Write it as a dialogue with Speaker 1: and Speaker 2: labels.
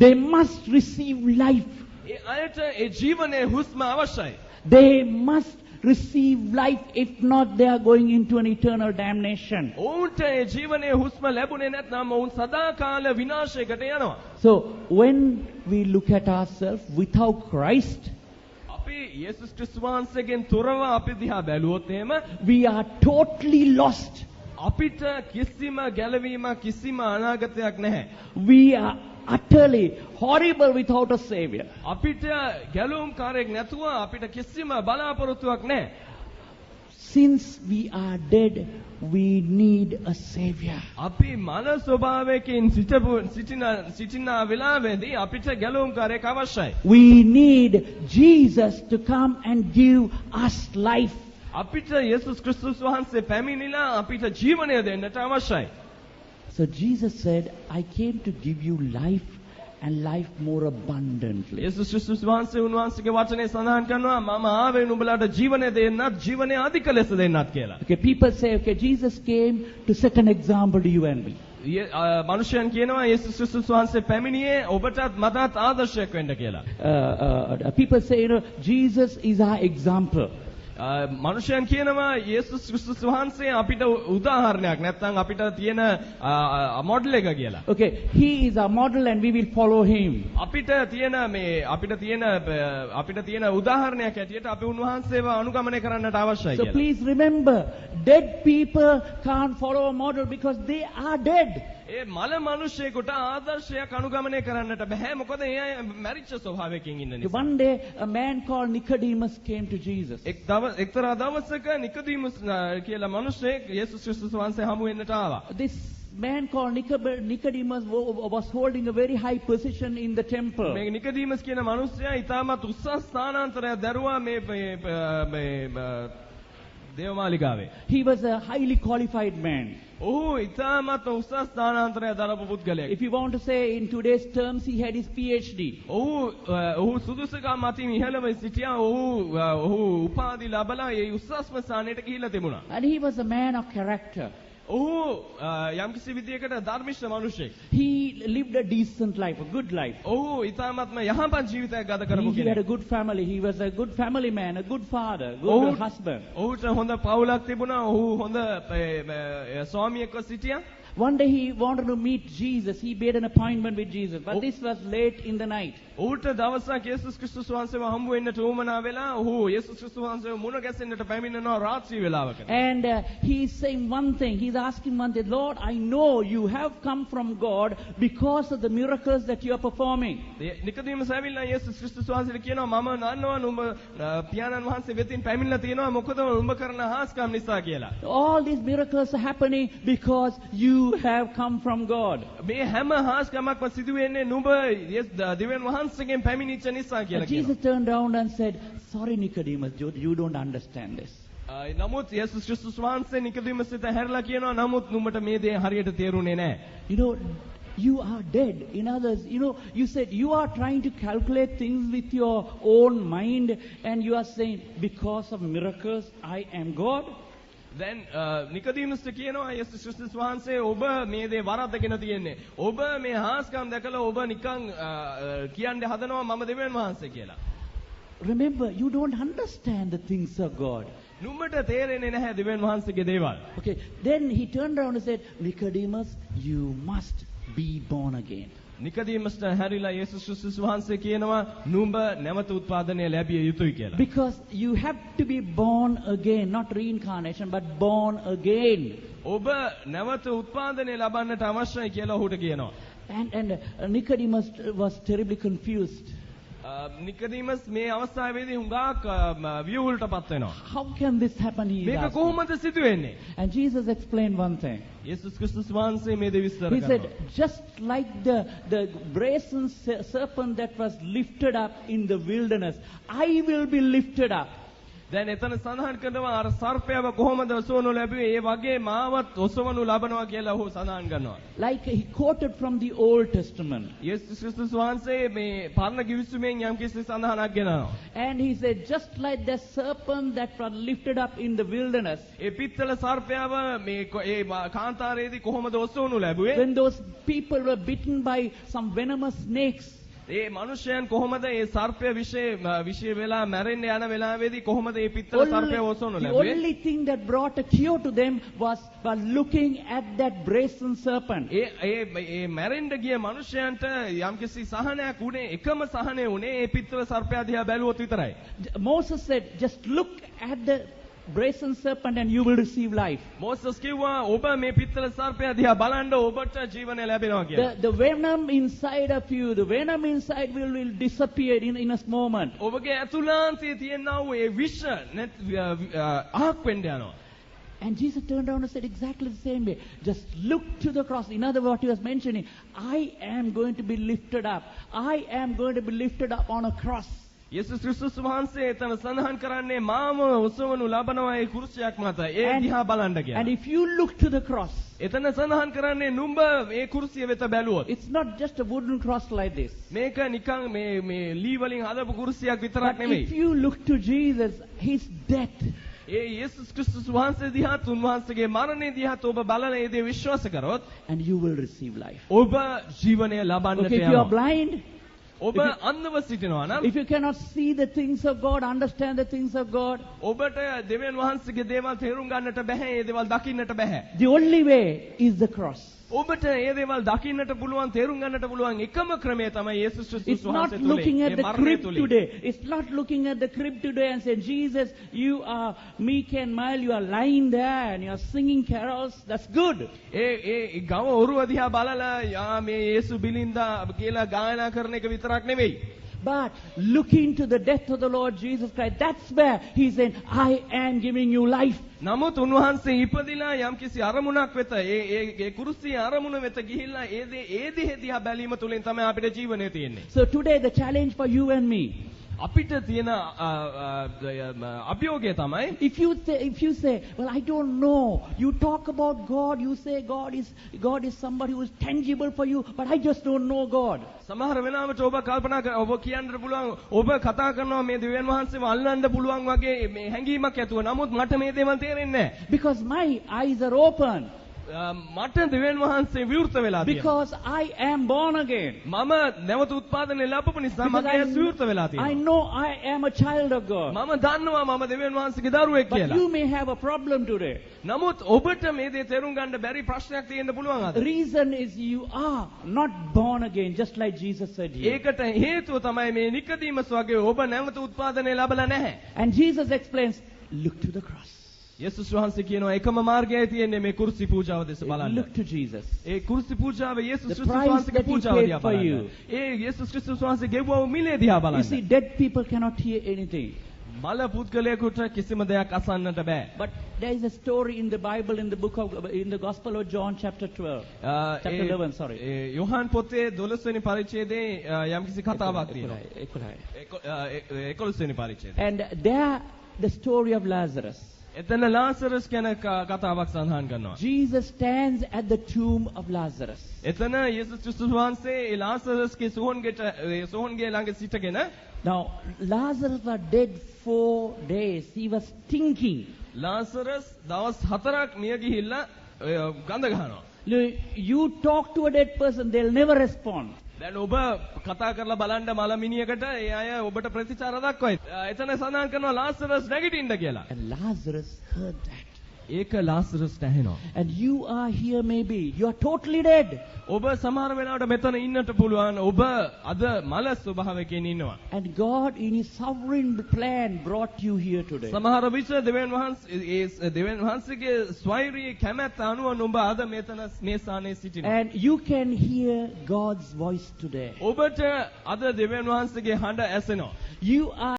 Speaker 1: They must receive life.
Speaker 2: ඒ අයට ඒ ජීවනයේ හුස්ම අවශ්‍යයි.
Speaker 1: They must receive life. If not, they are going into an eternal damnation.
Speaker 2: ඔවුන්ට ඒ ජීවනයේ හුස්ම ලැබුණේ නැත්නම් ඔවුන් සදාකාල විනාශයකට යනවා.
Speaker 1: So, when we look at ourselves without Christ,
Speaker 2: අපි යේසුස් ක්‍රිස්තුස් වහන්සේගෙන් තොරව අපි දිහා බැලුවොත් එහෙම
Speaker 1: we are totally lost.
Speaker 2: අපිට කිසිම ගැලවීමක් කිසිම අනාගතයක් නැහැ.
Speaker 1: We are utterly horrible without a Savior.
Speaker 2: අපිට ගැලවුම්කාරයෙක් නැතුව අපිට කිසිම බලාපොරොත්තුවක් නැහැ.
Speaker 1: Since we are dead, we need a Savior.
Speaker 2: අපි මන ස්වභාවයෙන් සිටින වෙලාවේදී අපිට ගැලවුම්කාරයෙක් අවශ්‍යයි.
Speaker 1: We need Jesus to come and give us life.
Speaker 2: අපිට යේසුස් ක්‍රිස්තුස් වහන්සේ පැමිණිලා අපිට ජීවනය දෙන්නට අවශ්‍යයි.
Speaker 1: So Jesus said, I came to give you life and life more abundantly.
Speaker 2: යේසුස් ක්‍රිස්තුස් වහන්සේ උන්වහන්සේගේ වචනේ සඳහන් කරනවා මම ආවේ නුඹලාට ජීවනය දෙන්නත් ජීවනය අධික ලෙස දෙන්නත් කියලා.
Speaker 1: Okay, people say, okay, Jesus came to set an example to you and me.
Speaker 2: මනුෂ්‍යයන් කියනවා යේසුස් ක්‍රිස්තුස් වහන්සේ පැමිණියේ ඔබටත් මටත් ආදර්ශයක් වෙන්න කියලා.
Speaker 1: People say, Jesus is our example.
Speaker 2: මනුෂ්‍යයන් කියනවා යේසුස් ක්‍රිස්තුස් වහන්සේ අපිට උදාහරණයක් නැත්නම් අපිට තියෙන මොඩල් එක කියලා.
Speaker 1: Okay, he is our model and we will follow him.
Speaker 2: අපිට තියෙන උදාහරණයක් ඇටියට අපි උන්වහන්සේව අනුගමනය කරන්නට අවශ්‍යයි
Speaker 1: So
Speaker 2: කියලා.
Speaker 1: please remember, dead people can't follow a model because they are dead.
Speaker 2: ඒ මල මිනිසෙකුට ආදර්ශයක් අනුගමනය කරන්නට බෑ මොකද ඒ අය මැරිච්ච ස්වභාවයකින් ඉන්න නිසා.
Speaker 1: One day, a man called Nicodemus came to Jesus.
Speaker 2: එක්තරා දවසක නිකොදීමුස් කියලා මිනිසෙක් යේසුස් ක්‍රිස්තුස් වහන්සේ හමු වෙන්නට ආවා.
Speaker 1: This man called Nicodemus was holding a very high position in the temple.
Speaker 2: මේ නිකොදීමුස් කියන මිනිසයා ඊටමත් උසස් ස්ථානාන්තරයක් දරුවා මේ දේවමාලිගාවේ.
Speaker 1: He was a highly qualified man.
Speaker 2: ඔහු ඊටමත් උසස් ස්ථානාන්තරයක් දරපු පුද්ගලයෙක්.
Speaker 1: If you want to say in today's terms, he had his PhD.
Speaker 2: ඔහු සුදුසුකම් අතින් ඉහළම සිටියා. ඔහු උපාධි ලැබලා ඒ උසස්ම ස්ථානයට ගිහිල්ලා තිබුණා.
Speaker 1: And he was a man of character.
Speaker 2: ඔහු යම්කිසි විදියකට ධර්මිෂ්ඨ මිනිසෙක්.
Speaker 1: He lived a decent life, a good life.
Speaker 2: ඔහු ඊටමත්ම යහපත් ජීවිතයක් ගත කරපු
Speaker 1: He had a
Speaker 2: කෙනෙක්.
Speaker 1: good family. He was a good family man, a good father, good husband.
Speaker 2: ඔහුට හොඳ පවුලක් තිබුණා. ඔහු හොඳ ස්වාමියෙක්ව සිටියා.
Speaker 1: One day he wanted to meet Jesus. He made an appointment with Jesus. But this was late in the night.
Speaker 2: ඔහුට දවසක් යේසුස් ක්‍රිස්තුස් වහන්සේව හම්බ වෙන්නට උවමනා වෙලා ඔහු යේසුස් ක්‍රිස්තුස් වහන්සේව මුණ ගැසෙන්නට පැමිණෙනවා රාත්‍රී වේලාවකට.
Speaker 1: And he is saying one thing. He is asking one thing. Lord, I know you have come from God because of the miracles that you are performing.
Speaker 2: නිකොදීමස් ඇවිල්ලා යේසුස් ක්‍රිස්තුස් වහන්සේට කියනවා මම දන්නවා නුඹ පියාණන් වහන්සේ වෙතින් පැමිණලා තියෙනවා මොකද නුඹ කරන හාස්කම් නිසා කියලා.
Speaker 1: All these miracles are happening because you have come from God.
Speaker 2: මේ හැම හාස්කමක්ම සිදු වෙන්නේ නුඹ දෙවියන් වහන්සේගෙන් පැමිණිච්ච නිසා කියලා කියනවා.
Speaker 1: Jesus turned around and said, sorry Nicodemus, you don't understand this.
Speaker 2: නමුත් යේසුස් ක්‍රිස්තුස් වහන්සේ නිකොදීමස්ට හැරලා කියනවා නමුත් නුඹට මේ දේ හරියට තේරුනේ නැහැ.
Speaker 1: You know, you are dead. In others, you said you are trying to calculate things with your own mind and you are saying, because of miracles, I am God.
Speaker 2: Then නිකොදීමස්ට කියනවා යේසුස් ක්‍රිස්තුස් වහන්සේ ඔබ මේ දේ වරද්දගෙන තියෙන්නේ. ඔබ මේ හාස්කම් දැකලා ඔබ නිකන් කියන්න හදනවා මම දෙවියන් වහන්සේ කියලා.
Speaker 1: Remember, you don't understand the things of God.
Speaker 2: නුඹට තේරෙන්නේ නැහැ දෙවියන් වහන්සේගේ දේවල්.
Speaker 1: Okay, then he turned around and said, Nicodemus, you must be born again.
Speaker 2: නිකොදීමස්ට හැරිලා යේසුස් ක්‍රිස්තුස් වහන්සේ කියනවා නුඹ නැවත උත්පාදනය ලැබිය යුතුයි කියලා.
Speaker 1: Because you have to be born again, not reincarnation, but born again.
Speaker 2: ඔබ නැවත උත්පාදනය ලබන්නට අවශ්‍යයි කියලා ඔහුට කියනවා.
Speaker 1: And Nicodemus was terribly confused.
Speaker 2: නිකොදීමස් මේ අවස්ථාවේදී හුඟක් වියුල්ටපත් වෙනවා.
Speaker 1: How can this happen?
Speaker 2: මේක කොහොමද සිදු වෙන්නේ?
Speaker 1: And Jesus explained one thing.
Speaker 2: යේසුස් ක්‍රිස්තුස් වහන්සේ මේ දේ විස්තර
Speaker 1: He said,
Speaker 2: කරනවා.
Speaker 1: just like the brazen serpent that was lifted up in the wilderness, I will be lifted up.
Speaker 2: දැන් එතන සඳහන් කරනවා අර සර්පයව කොහොමද ඔසවනු ලැබුවේ ඒ වගේ මාවත් ඔසවනු ලබනවා කියලා ඔහු සඳහන් කරනවා.
Speaker 1: Like he quoted from the Old Testament.
Speaker 2: යේසුස් ක්‍රිස්තුස් වහන්සේ මේ පරණ ගිවිසුමෙන් යම්කිසි සඳහනක් ගෙනනවා.
Speaker 1: And he said, just like the serpent that was lifted up in the wilderness,
Speaker 2: ඒ පිත්තල සර්පයව මේ ඒ කාන්තාරයේදී කොහොමද ඔසවනු ලැබුවේ?
Speaker 1: when those people were bitten by some venomous snakes,
Speaker 2: ඒ මිනිසයන් කොහොමද ඒ සර්පය විෂය වෙලා මැරෙන්න යන වෙලාවේදී කොහොමද ඒ පිත්තල සර්පයව ඔසවනු
Speaker 1: the
Speaker 2: ලැබුවේ?
Speaker 1: only thing that brought a cure to them was by looking at that brazen serpent.
Speaker 2: ඒ මැරෙන්න ගිය මිනිසයන්ට යම්කිසි සහනයක් උනේ එකම සහනය උනේ ඒ පිත්තල සර්පයා දිහා බැලුවොත් විතරයි.
Speaker 1: Moses said, just look at the brazen serpent and you will receive life.
Speaker 2: Moses කිව්වා ඔබ මේ පිත්තල සර්පයා දිහා බලන්න ඔබට ජීවනය ලැබෙනවා කියලා.
Speaker 1: The venom inside of you, the venom inside will disappear in a moment.
Speaker 2: ඔබගේ ඇතුළාන්තයේ තියෙනා වූ ඒ විෂ අහක් වෙන්න යනවා.
Speaker 1: And Jesus turned around and said exactly the same way. Just look to the cross. In other words, what he was mentioning, I am going to be lifted up. I am going to be lifted up on a cross.
Speaker 2: යේසුස් ක්‍රිස්තුස් වහන්සේ එතන සඳහන් කරන්නේ මාම ඔසවනු ලබනවා ඒ කුරුසියක් මත. ඒ දිහා බලන්න කියලා.
Speaker 1: And if you look to the cross,
Speaker 2: එතන සඳහන් කරන්නේ නුඹ මේ කුරුසිය වෙත බැලුවොත්.
Speaker 1: it's not just a wooden cross like this.
Speaker 2: මේක නිකන් මේ ලී වලින් හදපු කුරුසියක්
Speaker 1: But
Speaker 2: විතරක් නෙමෙයි.
Speaker 1: if you look to Jesus, his death,
Speaker 2: ඒ යේසුස් ක්‍රිස්තුස් වහන්සේ දිහාත් උන්වහන්සේගේ මරණය දිහාත් ඔබ බලන ඒ දේ විශ්වාස කරොත්
Speaker 1: and you will receive life.
Speaker 2: ඔබ ජීවනය ලබන්නට
Speaker 1: Okay, if you are
Speaker 2: යනවා.
Speaker 1: blind,
Speaker 2: ඔබ අන්ධව සිටිනවා නම්
Speaker 1: if you cannot see the things of God, understand the things of God,
Speaker 2: ඔබට දෙවියන් වහන්සේගේ දේවල් තේරුම් ගන්නට බැහැ, ඒ දේවල් දකින්නට බැහැ.
Speaker 1: the only way is the cross.
Speaker 2: ඔබට ඒ දේවල් දකින්නට පුළුවන්, තේරුම් ගන්නට පුළුවන් එකම ක්‍රමය තමයි යේසුස් ක්‍රිස්තුස්
Speaker 1: It's not
Speaker 2: වහන්සේ තුළ.
Speaker 1: looking at
Speaker 2: ඒ
Speaker 1: the
Speaker 2: මරණය
Speaker 1: crib
Speaker 2: තුළ.
Speaker 1: today. It's not looking at the crib today and saying, Jesus, you are meek and mild, you are lying there and you are singing carols. That's good.
Speaker 2: ඒ ගම ඔරුව දිහා බලලා යා මේ යේසු බිලින්දා කියලා ගායනා කරන එක විතරක් නෙවෙයි.
Speaker 1: But looking to the death of the Lord Jesus Christ, that's where he's saying, I am giving you life.
Speaker 2: නමුත් උන්වහන්සේ ඉපදිලා යම්කිසි අරමුණක් වෙත ඒ කුරුසිය අරමුණ වෙත ගිහිල්ලා ඒ දේ දිහා බැලීම තුලින් තමයි අපිට ජීවනය තියෙන්නේ.
Speaker 1: So today the challenge for you and me,
Speaker 2: අපිට තියෙන අභියෝගය තමයි
Speaker 1: if you say, well, I don't know, you talk about God, you say God is somebody who is tangible for you, but I just don't know God.
Speaker 2: සමහර වෙලාවට ඔබ කල්පනා ඔබ කියන්නට පුළුවන් ඔබ කතා කරනවා මේ දෙවියන් වහන්සේව අල්ලන්න පුළුවන් වගේ මේ හැඟීමක් ඇතුව. නමුත් මට මේ දේවල් තේරෙන්නේ නැහැ.
Speaker 1: Because my eyes are open.
Speaker 2: මට දෙවියන් වහන්සේ විවෘත වෙලා තියෙනවා.
Speaker 1: Because I am born again.
Speaker 2: මම නැවත උත්පාදනය ලැබපු නිසා
Speaker 1: Because
Speaker 2: මගේ ඇස් විවෘත වෙලා
Speaker 1: I
Speaker 2: තියෙනවා.
Speaker 1: know I am a child of God.
Speaker 2: මම දන්නවා මම දෙවියන් වහන්සේගේ දරුවෙක්
Speaker 1: But
Speaker 2: කියලා.
Speaker 1: you may have a problem today.
Speaker 2: නමුත් ඔබට මේ දේ තේරුම් ගන්න බැරි ප්‍රශ්නයක් තියෙන්න පුළුවන් අද.
Speaker 1: The reason is you are not born again, just like Jesus said here.
Speaker 2: ඒකට හේතුව තමයි මේ නිකදීමස් වගේ ඔබ නැවත උත්පාදනය ලැබලා නැහැ.
Speaker 1: And Jesus explains, look to the cross.
Speaker 2: යේසුස් වහන්සේ කියනවා එකම මාර්ගයයි තියෙන්නේ මේ කුරුසි පූජාව දෙස බලන්න.
Speaker 1: Look to Jesus.
Speaker 2: ඒ කුරුසි පූජාව යේසුස්
Speaker 1: The
Speaker 2: ක්‍රිස්තුස්
Speaker 1: price
Speaker 2: වහන්සේගේ
Speaker 1: that he
Speaker 2: පූජාව
Speaker 1: paid
Speaker 2: දිහා
Speaker 1: for
Speaker 2: බලන්න.
Speaker 1: you.
Speaker 2: ඒ යේසුස් ක්‍රිස්තුස් වහන්සේ ගෙවුවා මිලේ දිහා
Speaker 1: You see,
Speaker 2: බලන්න.
Speaker 1: dead people cannot hear anything.
Speaker 2: මල පුද්ගලයෙකුට කිසිම දෙයක් අසන්නට බෑ.
Speaker 1: But there is a story in the Bible, in the Gospel of John, chapter 12. Chapter 11, sorry.
Speaker 2: Yohan පොතේ 12 වෙනි පරිච්ඡේදයේ යම්කිසි කතාවක් තියෙනවා. 11 වෙනි පරිච්ඡේදය.
Speaker 1: And there, the story of Lazarus.
Speaker 2: එතන ලාසරස් ගැන කතාවක් සඳහන් කරනවා.
Speaker 1: Jesus stands at the tomb of Lazarus.
Speaker 2: එතන යේසුස් ක්‍රිස්තුස් වහන්සේ ඒ ලාසරස්ගේ සොහොන්ගේ ළඟ සිටගෙන
Speaker 1: Now, Lazarus was dead 4 days. He was stinking.
Speaker 2: Lazarus දවස් 4ක් මිය ගිහිල්ලා ගඳ ගහනවා.
Speaker 1: You talk to a dead person, they'll never respond.
Speaker 2: දැන් ඔබ කතා කරලා බලන්න මලමිනියකට ඒ අය ඔබට ප්‍රතිචාර දක්වයි. එතන සඳහන් කරනවා ලාසරස් නැගිටින්න කියලා.
Speaker 1: And Lazarus heard that.
Speaker 2: ඒක ලාසරස්ට ඇහෙනවා.
Speaker 1: And you are here maybe. You are totally dead.
Speaker 2: ඔබ සමහර වෙලාවට මෙතන ඉන්නට පුළුවන්. ඔබ අද මල ස්වභාවයකින් ඉන්නවා.
Speaker 1: And God in his sovereign plan brought you here today.
Speaker 2: සමහර විට දෙවියන් වහන්සේගේ ස්වෛරී කැමැත්ත අනුව නුඹ අද මෙතන මේ ස්ථානයේ සිටිනවා.
Speaker 1: And you can hear God's voice today.
Speaker 2: ඔබට අද දෙවියන් වහන්සේගේ හඬ ඇසෙනවා.
Speaker 1: You are